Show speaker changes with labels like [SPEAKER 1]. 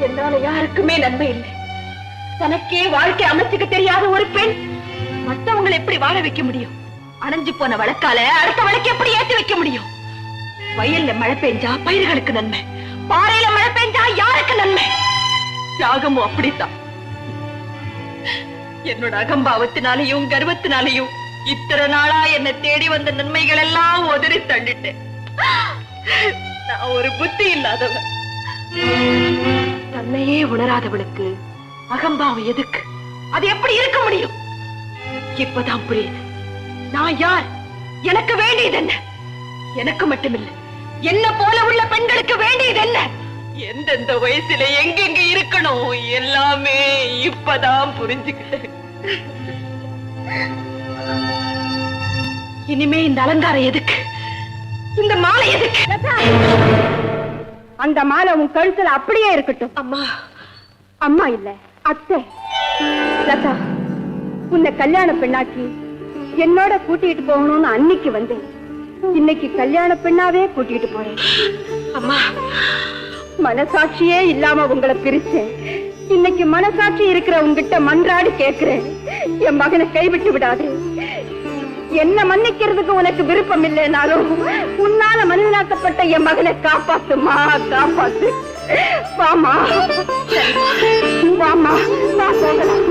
[SPEAKER 1] என்னால யாருக்குமே நன்மை இல்லை. தனக்கே வாழ்க்கை அமைச்சுக்க தெரியாத ஒரு பெண் மற்றவங்களை எப்படி வாழ வைக்க முடியும்? அணைஞ்சு போன வழக்கால அடுத்த வழக்கு எப்படி ஏற்றி வைக்க முடியும்? வயல்ல மழை பெஞ்சா பயிர்களுக்கு நன்மை, பாறையில மழை பெஞ்சா யாருக்கு நன்மை? தியாகமும் அப்படித்தான். என்னோட அகம்பாவத்தினாலையும் கர்வத்தினாலையும் இத்தனை நாளா என்னை தேடி வந்த நன்மைகள் எல்லாம் உதறி தள்ளிட்டேன். நான் ஒரு புத்தி இல்லாதவன். தன்னையே உணராதவளுக்கு அகம்பாவம் எதுக்கு? அது எப்படி இருக்க முடியும்? இப்பதான் புரியுது நான் யார், எனக்கு வேண்டியது என்ன. எனக்கு மட்டுமில்லை, என்ன போல உள்ள பெண்களுக்கு வேண்டியது என்ன, எந்தெந்த வயசுல எங்கெங்க இருக்கணும் எல்லாமே இப்பதான் புரிஞ்சுக்கிட்டேன். இனிமே இந்த அலங்காரம் எதுக்கு? இந்த மாலை எதுக்கு?
[SPEAKER 2] அந்த மாலை உன் கழுத்துல அப்படியே இருக்கட்டும்.
[SPEAKER 1] அம்மா.
[SPEAKER 2] அம்மா இல்ல, அத்தை. லதா, உன்னை கல்யாண பெண்ணாக்கி என்னோட கூட்டிட்டு போகணும்னு அன்னைக்கு வந்தேன். இன்னைக்கு கல்யாண பெண்ணாவே கூட்டிட்டு போறேன்.
[SPEAKER 1] அம்மா,
[SPEAKER 2] மனசாட்சியே இல்லாம உங்களை பிரிச்சேன். இன்னைக்கு மனசாட்சி இருக்கிற உங்ககிட்ட மன்றாடி கேட்கிறேன், என் மகனை கைவிட்டு விடாது. என்ன மன்னிக்கிறதுக்கு உனக்கு விருப்பம் இல்லைனாலும் உன்னால மனிதனாக்கப்பட்ட என் மகனை காப்பாத்துமா, காப்பாத்து. வாமா வாமா, வா போகலாம்.